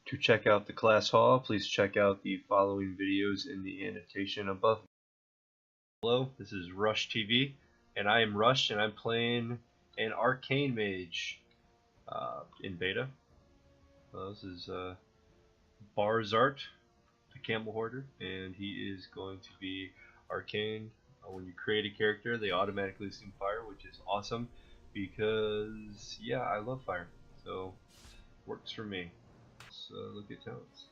To check out the class hall, please check out the following videos in the annotation above. Hello, this is RueshTV, and I am Rush, and I'm playing an Arcane Mage in beta. This is Barzart, the Camel Hoarder, and he is going to be Arcane. When you create a character, they automatically assume fire, which is awesome because, yeah, I love fire, so works for me. So look at talents.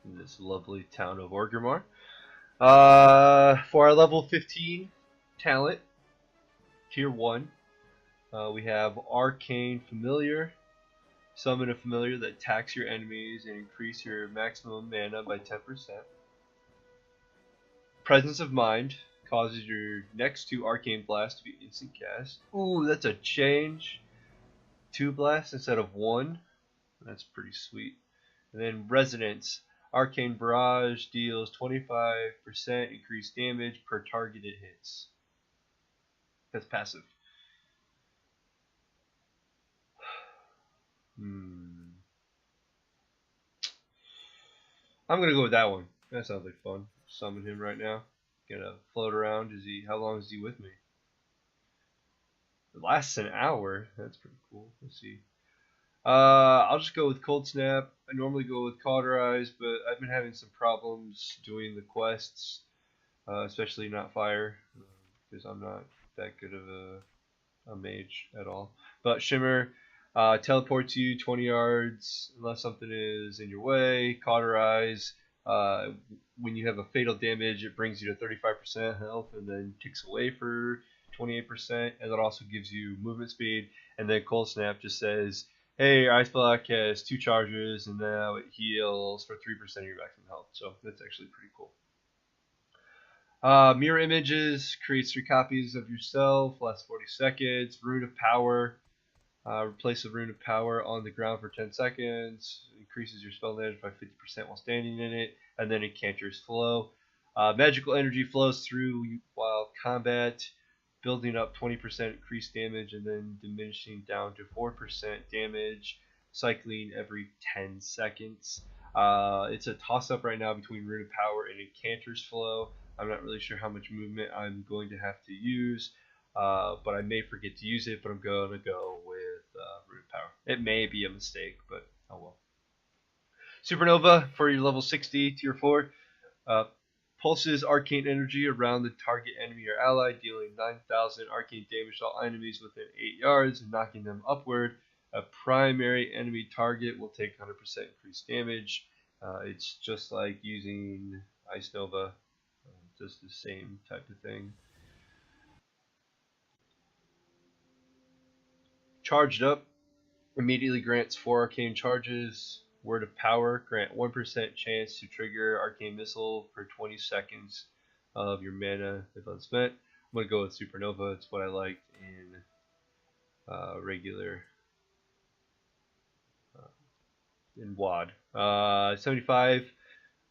In this lovely town of Orgrimmar. For our level 15 talent, tier 1, we have Arcane Familiar. Summon a familiar that attacks your enemies and increase your maximum mana by 10%. Presence of Mind causes your next 2 Arcane Blasts to be instant cast. Ooh, that's a change. 2 blasts instead of 1. That's pretty sweet. And then Resonance. Arcane Barrage deals 25% increased damage per targeted hits. That's passive. I'm gonna go with that one. That sounds like fun. Summon him right now. Gonna float around. How long is he with me? It lasts an hour. That's pretty cool. Let's see. I'll just go with Cold Snap. I normally go with Cauterize, but I've been having some problems doing the quests, especially not fire, because I'm not that good of a mage at all. But Shimmer teleports you 20 yards unless something is in your way. Cauterize, when you have a fatal damage, it brings you to 35% health and then ticks away for 28%, and that also gives you movement speed. And then Cold Snap just says, hey, your DoxxzTV has 2 charges, and now it heals for 3% of your maximum health. So that's actually pretty cool. Mirror Images creates 3 copies of yourself, lasts 40 seconds. Rune of Power, replace a Rune of Power on the ground for 10 seconds. Increases your spell damage by 50% while standing in it. And then Enchanter's Flow. Magical energy flows through while combat, building up 20% increased damage and then diminishing down to 4% damage, cycling every 10 seconds. It's a toss-up right now between Rune of Power and Enchanter's Flow. I'm not really sure how much movement I'm going to have to use, but I may forget to use it, but I'm going to go with Rune of Power. It may be a mistake, but oh well. Supernova for your level 60 tier 4. Pulses arcane energy around the target enemy or ally, dealing 9,000 arcane damage to all enemies within 8 yards and knocking them upward. A primary enemy target will take 100% increased damage. It's just like using Ice Nova, just the same type of thing. Charged Up immediately grants 4 arcane charges. Word of Power, grant 1% chance to trigger Arcane Missile for 20 seconds of your mana if unspent. I'm going to go with Supernova. It's what I liked in regular, in WoD. 75.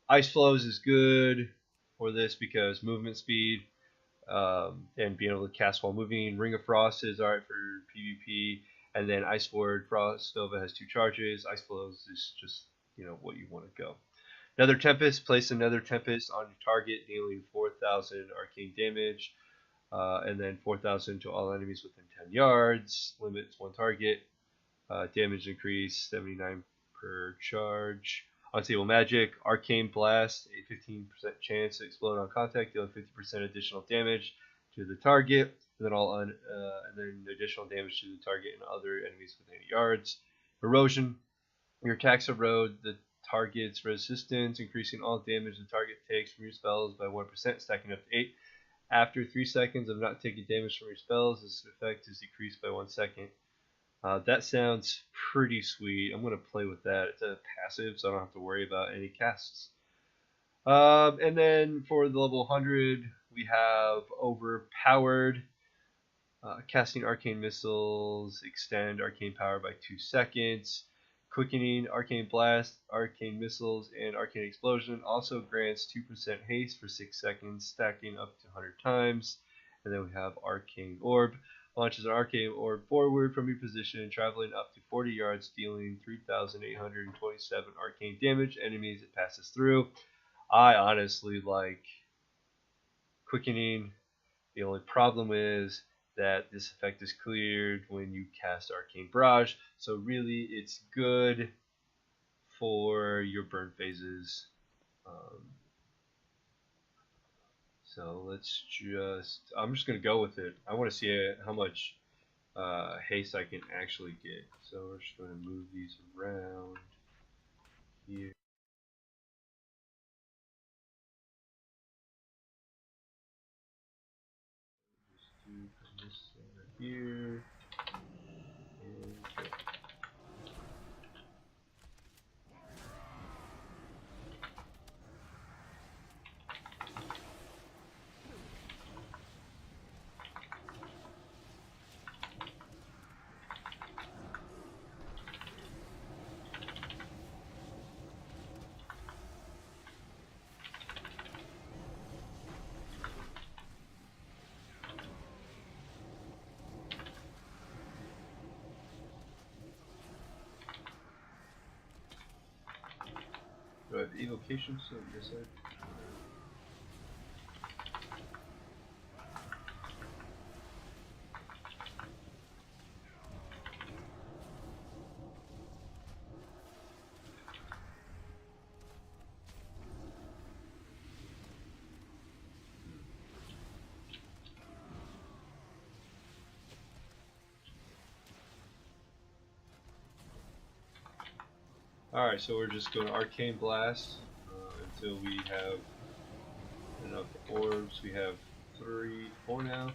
Ice Flows is good for this because movement speed and being able to cast while moving. Ring of Frost is alright for PvP. And then Ice Ward, Frost Nova has 2 charges. Ice Flows is just, what you want to go. Nether Tempest, place a Nether Tempest on your target, dealing 4,000 arcane damage, and then 4,000 to all enemies within 10 yards. Limits 1 target. Damage increase 79 per charge. Unstable Magic, Arcane Blast, a 15% chance to explode on contact, dealing 50% additional damage to the target. And then additional damage to the target and other enemies within 8 yards. Erosion. Your attacks erode the target's resistance, increasing all damage the target takes from your spells by 1%, stacking up to 8. After 3 seconds of not taking damage from your spells, this effect is decreased by 1 second. That sounds pretty sweet. I'm going to play with that. It's a passive, so I don't have to worry about any casts. And then for the level 100, we have Overpowered. Casting Arcane Missiles, extend Arcane Power by 2 seconds. Quickening Arcane Blast, Arcane Missiles, and Arcane Explosion also grants 2% haste for 6 seconds, stacking up to 100 times. And then we have Arcane Orb. Launches an arcane orb forward from your position, traveling up to 40 yards, dealing 3,827 arcane damage. Enemies it passes through. I honestly like quickening. The only problem is that this effect is cleared when you cast Arcane Barrage, so really it's good for your burn phases. So let's I'm just going to go with it. I want to see how much haste I can actually get. So we're just going to move these around here. Just do this over here. And go. Do I have evocation? So yes, Alright, so we're just going to Arcane Blast until we have enough orbs. We have 4 now,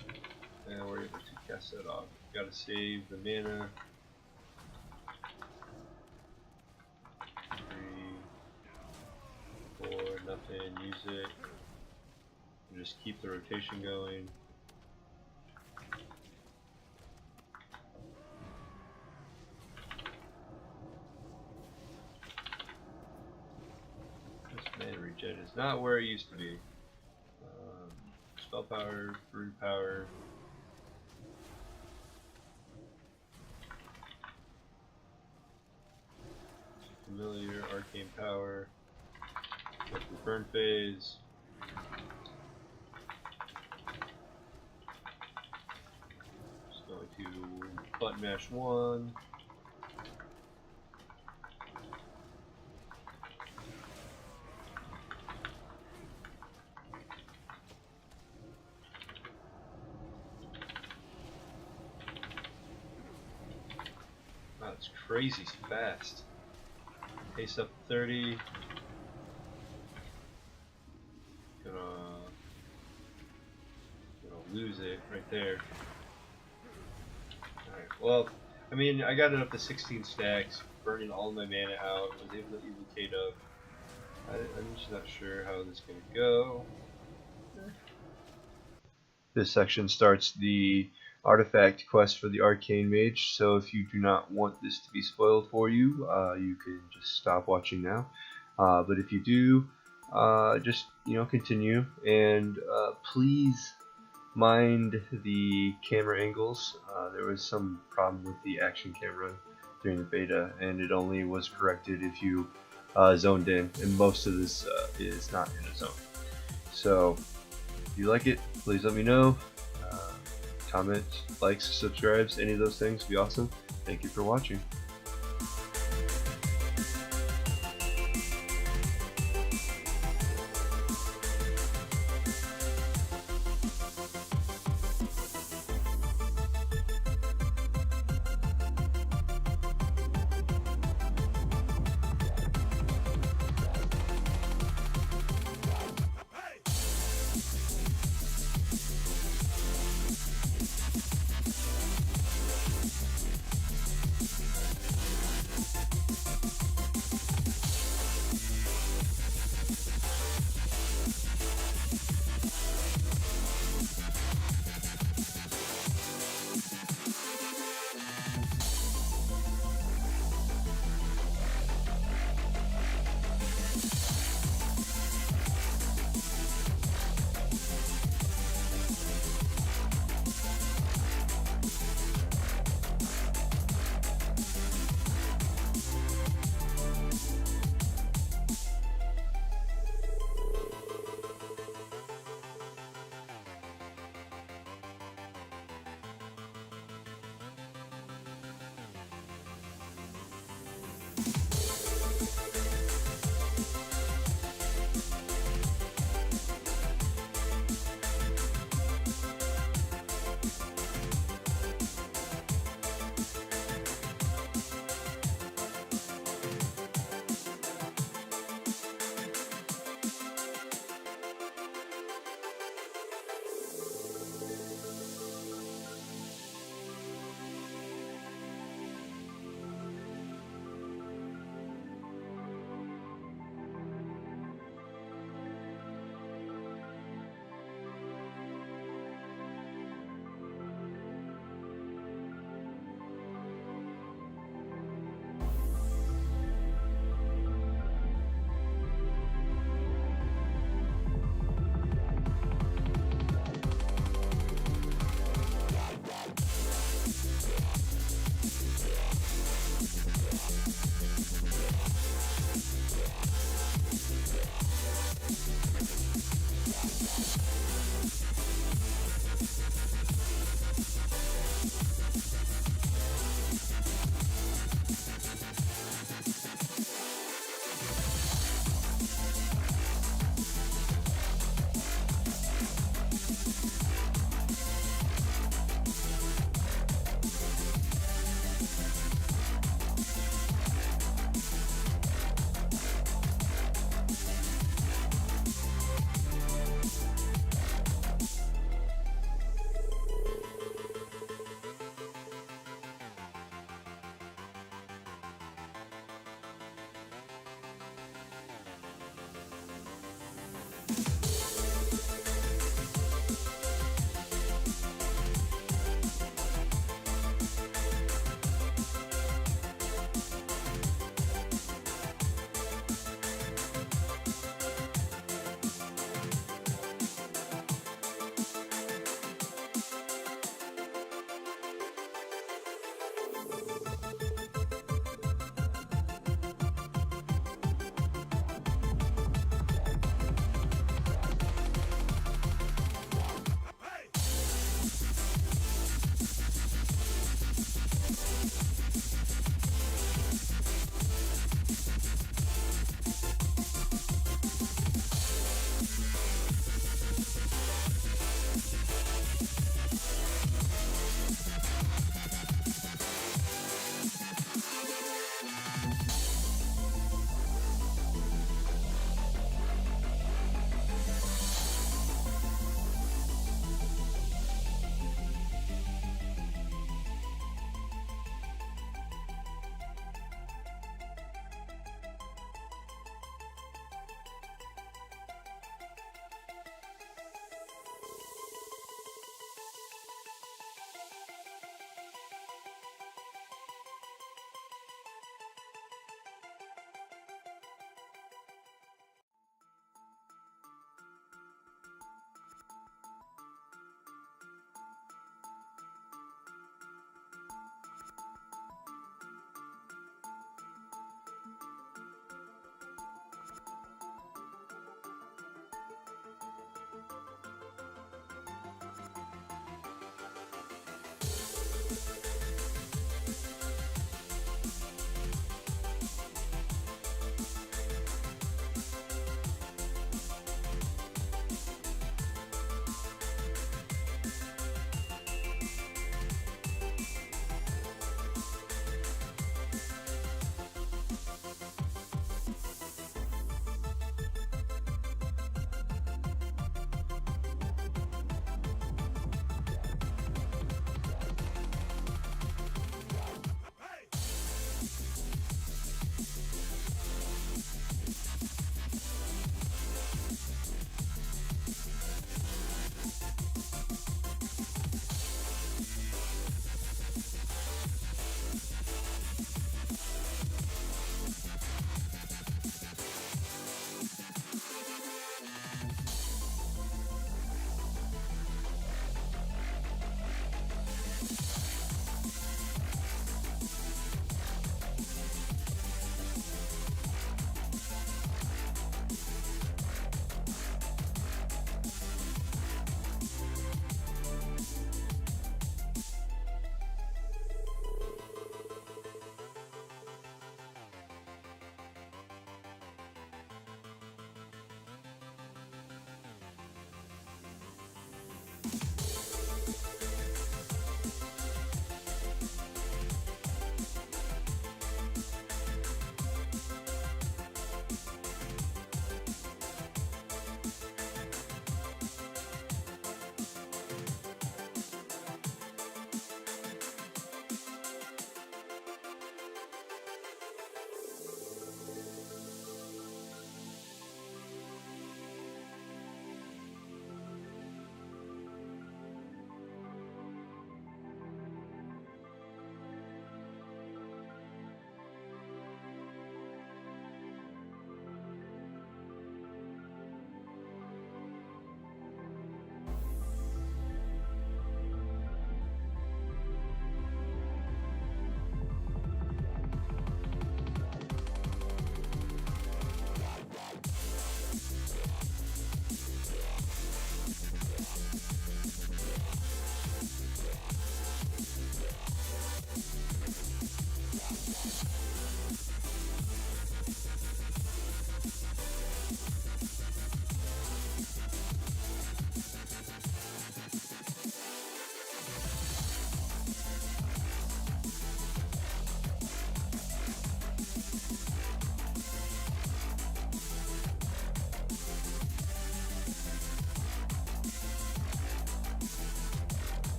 and we're able to cast that off. Gotta save the mana. 3, 4, nothing, use it. And just keep the rotation going. Mana regen is not where it used to be. Spell power, brood power. Familiar, arcane power. Go through burn phase. Just going to button mash 1. It's crazy fast. Pace up 30. Gonna lose it right there. Alright, well, I mean, I got it up to 16 stacks, burning all my mana out, was able to evocate up. I'm just not sure how this is going to go. This section starts the artifact quest for the Arcane Mage, so if you do not want this to be spoiled for you, you can just stop watching now. But if you do, just continue, and please mind the camera angles. There was some problem with the action camera during the beta, and it only was corrected if you zoned in, and most of this is not in a zone. So if you like it, please let me know. Comments, likes, subscribes, any of those things would be awesome. Thank you for watching.